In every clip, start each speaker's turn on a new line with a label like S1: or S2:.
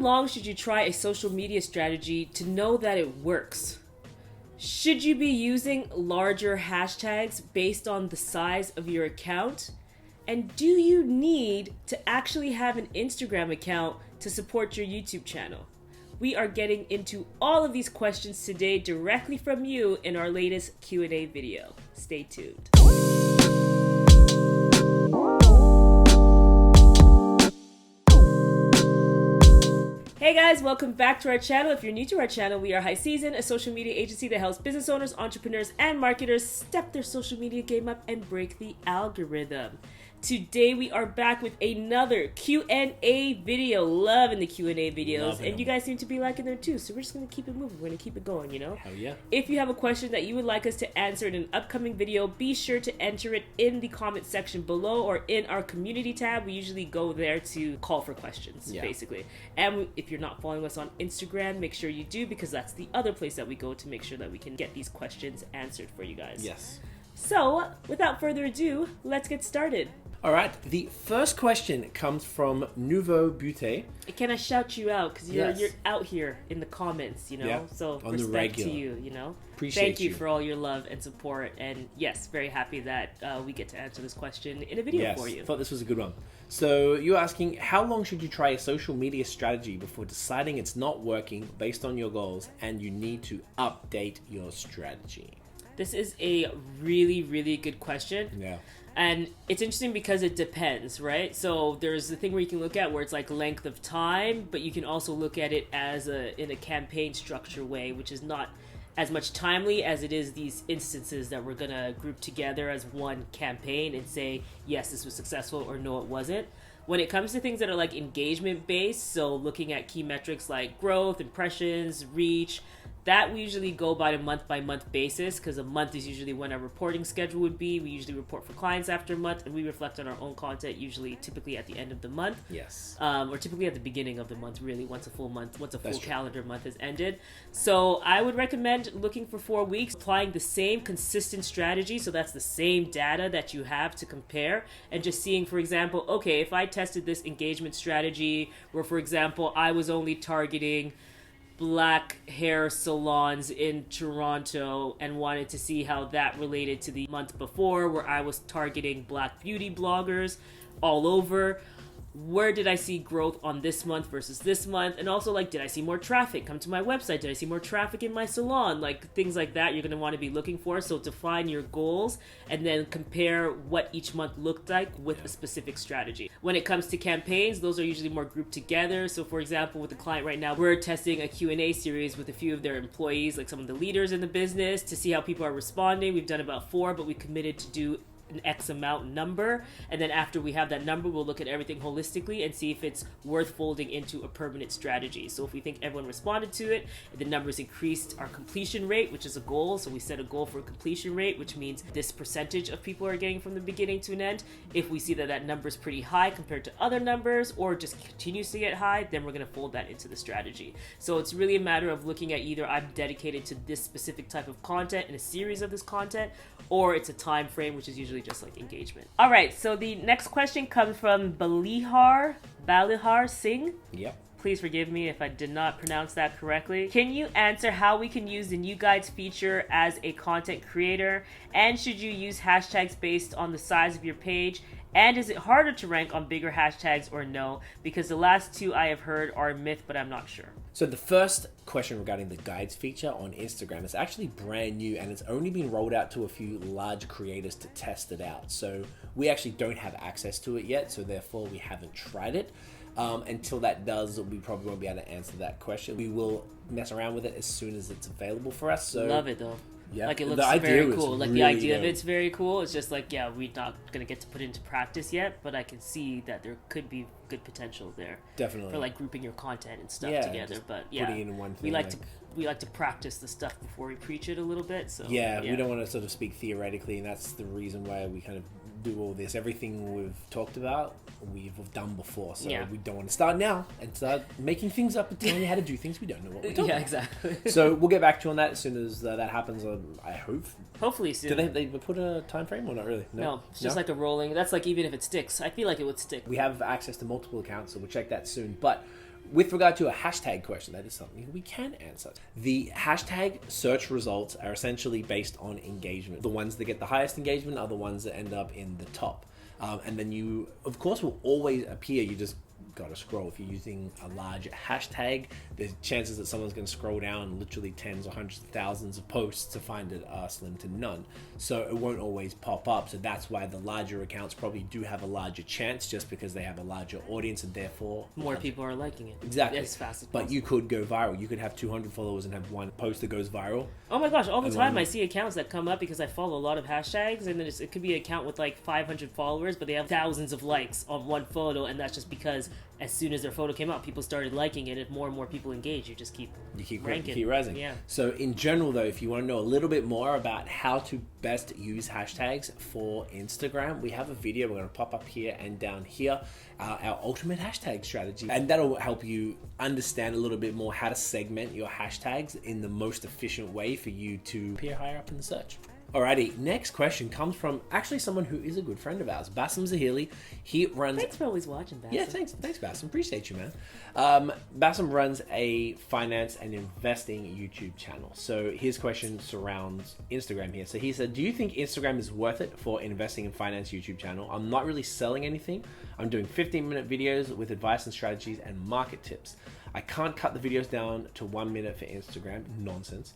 S1: long should you try a social media strategy to know that it works? Should you be using larger hashtags based on the size of your account? And do you need to actually have an Instagram account to support your YouTube channel? We are getting into all of these questions today directly from you in our latest Q&A video. Stay tuned. Hey guys, welcome back to our channel. If you're new to our channel, we are High Season, a social media agency that helps business owners, entrepreneurs, and marketers step their social media game up and break the algorithm. Today we are back with another Q&A video. Loving the Q&A videos. And you guys seem to be liking them too. So we're just going to keep it moving. We're going to keep it going, you know?
S2: Hell yeah.
S1: If you have a question that you would like us to answer in an upcoming video, be sure to enter it in the comment section below or in our community tab. We usually go there to call for questions, basically. And if you're not following us on Instagram, make sure you do, because that's the other place that we go to make sure that we can get these questions answered for you guys.
S2: Yes.
S1: So, without further ado, let's get started.
S2: All right, the first question comes from Nouveau Beauté.
S1: Can I shout you out? Because you're out here in the comments, you know?
S2: Yeah,
S1: so
S2: on
S1: respect
S2: the regular.
S1: to you, you know?
S2: Appreciate
S1: Thank you for all your love and support. And yes, very happy that we get to answer this question in a video for you.
S2: I thought this was a good one. So you're asking, how long should you try a social media strategy before deciding it's not working based on your goals and you need to update your strategy?
S1: This is a really, really good question.
S2: Yeah.
S1: And it's interesting because it depends, right? So there's the thing where you can look at where it's like length of time, but you can also look at it as in a campaign structure way, which is not as much timely as it is these instances that we're gonna group together as one campaign and say, yes, this was successful, or no, it wasn't. When it comes to things that are like engagement based, so looking at key metrics like growth, impressions, reach, that we usually go by a month-by-month basis, because a month is usually when our reporting schedule would be. We usually report for clients after a month, and we reflect on our own content typically at the end of the month.
S2: Yes.
S1: Or typically at the beginning of the month, really, once a full calendar month has ended. So I would recommend looking for 4 weeks, applying the same consistent strategy, so that's the same data that you have to compare, and just seeing, for example, okay, if I tested this engagement strategy where, for example, I was only targeting black hair salons in Toronto and wanted to see how that related to the month before where I was targeting black beauty bloggers all over. Where did I see growth on this month versus this month? And also, like, did I see more traffic come to my website? Did I see more traffic in my salon? Like, things like that you're going to want to be looking for. So define your goals and then compare what each month looked like with a specific strategy. When it comes to campaigns, those are usually more grouped together. So for example, with the client right now, we're testing a Q&A series with a few of their employees, like some of the leaders in the business, to see how people are responding. We've done about 4, but we committed to do an X amount number, and then after we have that number, we'll look at everything holistically and see if it's worth folding into a permanent strategy. So if we think everyone responded to it, the numbers increased our completion rate, which is a goal. So we set a goal for a completion rate, which means this percentage of people are getting from the beginning to an end. If we see that that number is pretty high compared to other numbers, or just continues to get high, then we're going to fold that into the strategy. So it's really a matter of looking at either I'm dedicated to this specific type of content and a series of this content, or it's a time frame, which is usually just like engagement. All right, so the next question comes from Balihar Singh.
S2: Yep.
S1: Please forgive me if I did not pronounce that correctly. Can you answer how we can use the new guides feature as a content creator? And should you use hashtags based on the size of your page? And is it harder to rank on bigger hashtags or no? Because the last 2 I have heard are a myth, but I'm not sure.
S2: So the first question regarding the guides feature on Instagram is actually brand new, and it's only been rolled out to a few large creators to test it out. So we actually don't have access to it yet, so therefore we haven't tried it. Until that does, we probably won't be able to answer that question. We will mess around with it as soon as it's available for us. So
S1: love it though.
S2: Yeah,
S1: like it looks very cool. Like the idea of it's very cool. It's just like, yeah, we're not gonna get to put it into practice yet, but I can see that there could be good potential there.
S2: Definitely.
S1: For like grouping your content and stuff together. But yeah,
S2: putting it in one thing.
S1: We like to practice the stuff before we preach it a little bit. So
S2: yeah, we don't want to sort of speak theoretically, and that's the reason why we kind of do all this. Everything we've talked about, we've done before, so we don't want to start now and start making things up and telling you how to do things we don't know what we're talking about.
S1: Exactly.
S2: So we'll get back to you on that as soon as that happens. I hope.
S1: Hopefully soon.
S2: Do they put a time frame or not really?
S1: No, it's just like a rolling. That's like even if it sticks, I feel like it would stick.
S2: We have access to multiple accounts, so we'll check that soon. But With regard to a hashtag question, that is something we can answer. The hashtag search results are essentially based on engagement. The ones that get the highest engagement are the ones that end up in the top. And then you, of course, will always appear. You just got to scroll. If you're using a large hashtag, there's chances that someone's going to scroll down literally tens or hundreds of thousands of posts to find it slim to none. So it won't always pop up. So that's why the larger accounts probably do have a larger chance, just because they have a larger audience and therefore
S1: more people are liking it.
S2: Exactly.
S1: As fast as
S2: but
S1: possible.
S2: you could go viral. You could have 200 followers and have one post that goes viral.
S1: Oh my gosh, all the time I see accounts that come up because I follow a lot of hashtags, and then it could be an account with like 500 followers, but they have thousands of likes on one photo, and that's just because as soon as their photo came out, people started liking it. If more and more people engage, you just keep ranking.
S2: You keep rising.
S1: Yeah.
S2: So in general, though, if you want to know a little bit more about how to best use hashtags for Instagram, we have a video we're going to pop up here and down here, our ultimate hashtag strategy, and that'll help you understand a little bit more how to segment your hashtags in the most efficient way for you to appear higher up in the search. Alrighty, next question comes from actually someone who is a good friend of ours, Bassem Zahili. He runs...
S1: Thanks for always watching, Bassem.
S2: Yeah, thanks Bassem. Appreciate you, man. Bassem runs a finance and investing YouTube channel. So his question surrounds Instagram here. So he said, do you think Instagram is worth it for investing in finance YouTube channel? I'm not really selling anything. I'm doing 15-minute videos with advice and strategies and market tips. I can't cut the videos down to 1 minute for Instagram. Nonsense.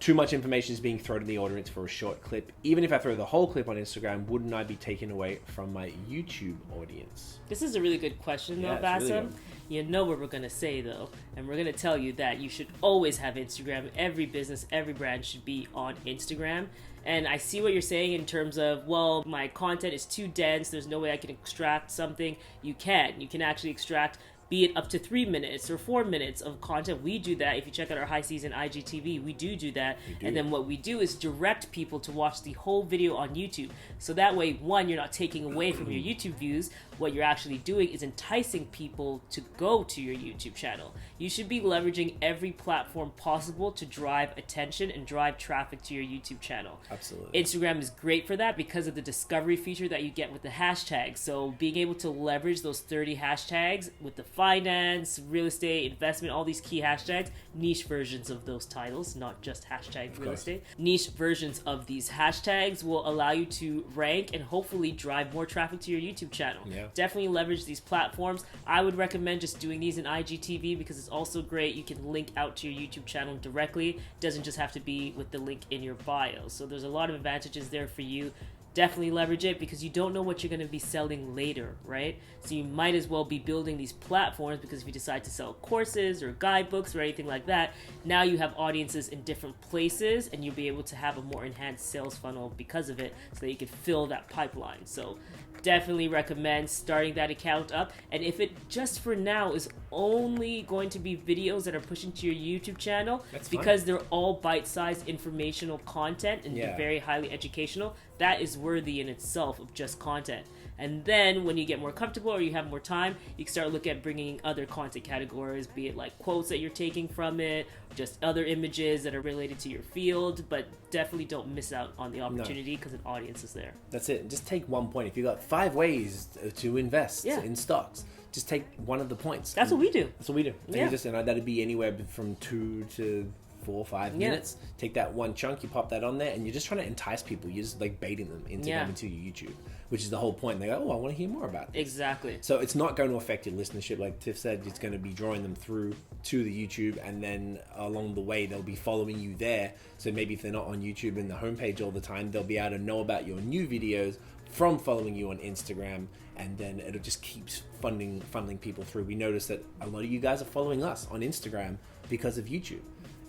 S2: Too much information is being thrown in the audience for a short clip. Even if I throw the whole clip on Instagram, wouldn't I be taken away from my YouTube audience?
S1: This is a really good question, though, Bassem.
S2: Really
S1: you know what we're going to say, though, and we're going to tell you that you should always have Instagram. Every business, every brand should be on Instagram. And I see what you're saying in terms of, well, my content is too dense. There's no way I can extract something. You can. You can actually extract, be it up to 3 minutes or 4 minutes of content. We do that. If you check out our high season IGTV, we do that. And then what we do is direct people to watch the whole video on YouTube. So that way, one, you're not taking away from your YouTube views. What you're actually doing is enticing people to go to your YouTube channel. You should be leveraging every platform possible to drive attention and drive traffic to your YouTube channel.
S2: Absolutely.
S1: Instagram is great for that because of the discovery feature that you get with the hashtags. So being able to leverage those 30 hashtags with the finance, real estate, investment, all these key hashtags, niche versions of those titles, not just hashtag real estate. Niche versions of these hashtags will allow you to rank and hopefully drive more traffic to your YouTube channel.
S2: Yeah.
S1: Definitely leverage these platforms. I would recommend just doing these in IGTV because it's also great. You can link out to your YouTube channel directly. It doesn't just have to be with the link in your bio. So there's a lot of advantages there for you. Definitely leverage it because you don't know what you're going to be selling later, right? So you might as well be building these platforms because if you decide to sell courses or guidebooks or anything like that, now you have audiences in different places and you'll be able to have a more enhanced sales funnel because of it so that you can fill that pipeline. So definitely recommend starting that account up. And if it just for now is only going to be videos that are pushing to your YouTube channel, because they're all bite-sized informational content and they're very highly educational, that is worthy in itself of just content. And then when you get more comfortable or you have more time, you can start looking at bringing other content categories, be it like quotes that you're taking from it, just other images that are related to your field, but definitely don't miss out on the opportunity because an audience is there.
S2: That's it. Just take 1 point. If you got 5 ways to invest in stocks, just take one of the points.
S1: That's what we do.
S2: That's what we do. And that'd be anywhere from 2 to 4 or 5 minutes. Take that one chunk, you pop that on there, and you're just trying to entice people. You're just like baiting them into coming to your YouTube, which is the whole point. They go, oh, I want to hear more about this.
S1: Exactly.
S2: So it's not going to affect your listenership. Like Tiff said, it's going to be drawing them through to the YouTube, and then along the way, they'll be following you there. So maybe if they're not on YouTube in the homepage all the time, they'll be able to know about your new videos from following you on Instagram, and then it'll just keep funneling people through. We noticed that a lot of you guys are following us on Instagram because of YouTube.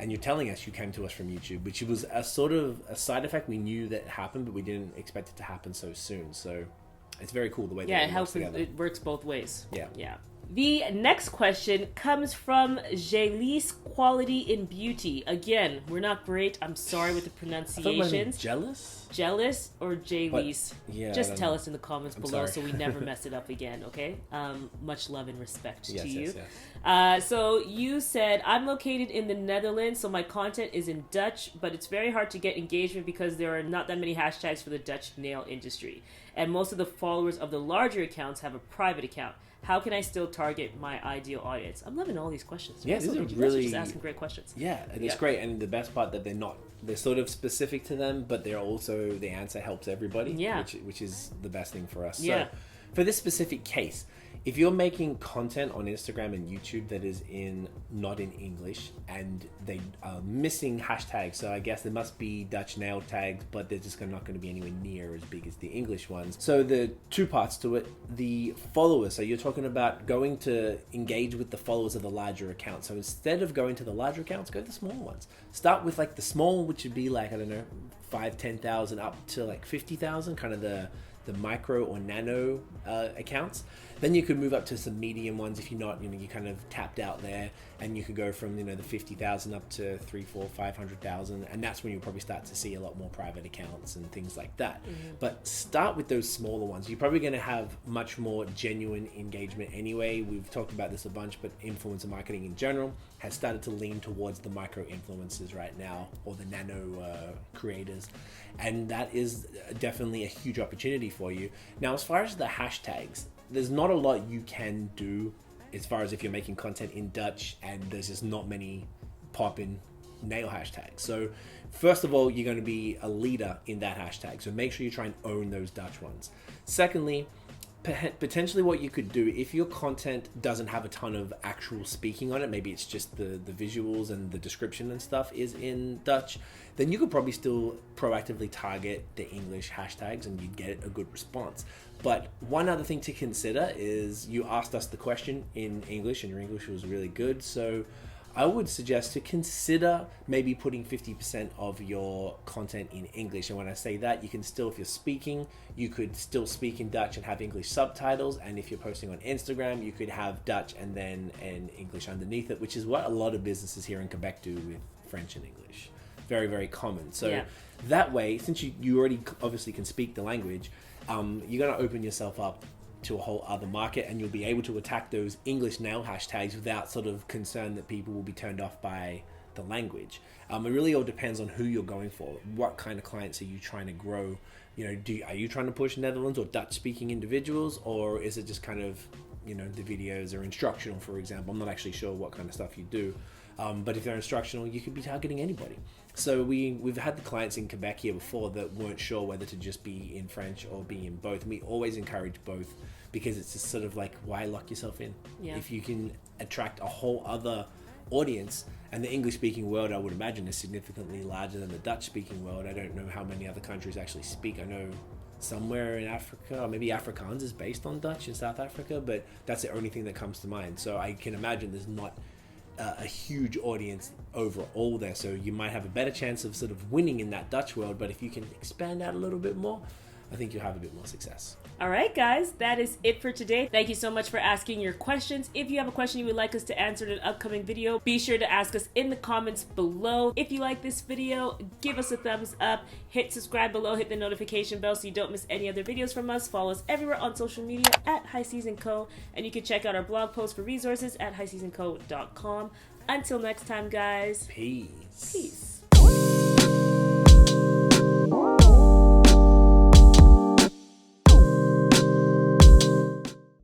S2: And you're telling us you came to us from YouTube, which was a sort of a side effect. We knew that happened, but we didn't expect it to happen so soon. So it's very cool the way that it works together.
S1: It works both ways.
S2: Yeah.
S1: The next question comes from Jalise Quality in Beauty. Again, we're not great. I'm sorry with the pronunciations. Jealous or Jalise?
S2: Yeah,
S1: just tell us in the comments below
S2: sorry.
S1: so we never mess it up again, okay? Much love and respect to you.
S2: Yes.
S1: So you said, I'm located in the Netherlands, so my content is in Dutch, but it's very hard to get engagement because there are not that many hashtags for the Dutch nail industry. and most of the followers of the larger accounts have a private account. How can I still target my ideal audience? I'm loving all these questions.
S2: Yeah,
S1: these
S2: are
S1: are
S2: really
S1: just asking great questions.
S2: Yeah, and it's great. And the best part that they're sort of specific to them, but they're also, the answer helps everybody.
S1: Yeah.
S2: Which is the best thing for us.
S1: Yeah.
S2: So for this specific case, if you're making content on Instagram and YouTube that is not in English and they are missing hashtags, so I guess there must be Dutch nail tags, but they're just not going to be anywhere near as big as the English ones. So the two parts to it, the followers. So you're talking about going to engage with the followers of the larger accounts. So instead of going to the larger accounts, go to the small ones. Start with like the small, which would be like, I don't know, 5,000-10,000 up to like 50,000, kind of the micro or nano accounts. Then you could move up to some medium ones if you're not, you kind of tapped out there, and you could go from, the 50,000 up to 3, 4, 500,000, and that's when you'll probably start to see a lot more private accounts and things like that. Mm-hmm. But start with those smaller ones. You're probably going to have much more genuine engagement anyway. We've talked about this a bunch, but influencer marketing in general has started to lean towards the micro influencers right now, or the nano creators, and that is definitely a huge opportunity for you. Now, as far as the hashtags, there's not a lot you can do as far as if you're making content in Dutch and there's just not many poppin' nail hashtags. So first of all, you're going to be a leader in that hashtag. So make sure you try and own those Dutch ones. Secondly, potentially what you could do, if your content doesn't have a ton of actual speaking on it, maybe it's just the visuals and the description and stuff is in Dutch, then you could probably still proactively target the English hashtags and you'd get a good response. But one other thing to consider is, you asked us the question in English and your English was really good, so I would suggest to consider maybe putting 50% of your content in English. And when I say that, you can still, if you're speaking, you could still speak in Dutch and have English subtitles. And if you're posting on Instagram, you could have Dutch and then an English underneath it, which is what a lot of businesses here in Quebec do with French and English. Very, very common. So that way, since you already obviously can speak the language, you're going to open yourself up to a whole other market, and you'll be able to attack those English nail hashtags without sort of concern that people will be turned off by the language. It really all depends on who you're going for. What kind of clients are you trying to grow? Are you trying to push Netherlands or Dutch speaking individuals, or is it just kind of, the videos are instructional, for example? I'm not actually sure what kind of stuff you do. But if they're instructional, you could be targeting anybody. So we've had the clients in Quebec here before that weren't sure whether to just be in French or be in both. And we always encourage both, because it's just sort of like, why lock yourself in? Yeah. If you can attract a whole other audience, and the English-speaking world, I would imagine, is significantly larger than the Dutch-speaking world. I don't know how many other countries actually speak. I know somewhere in Africa, or maybe Afrikaans is based on Dutch in South Africa, but that's the only thing that comes to mind. So I can imagine there's not a huge audience overall there, so you might have a better chance of sort of winning in that Dutch world. But if you can expand out a little bit more, I think you'll have a bit more success. All
S1: right, guys, that is it for today. Thank you so much for asking your questions. If you have a question you would like us to answer in an upcoming video, be sure to ask us in the comments below. If you like this video, give us a thumbs up, hit subscribe below, hit the notification bell so you don't miss any other videos from us. Follow us everywhere on social media at High Season Co. And you can check out our blog post for resources at highseasonco.com. Until next time, guys.
S2: Peace.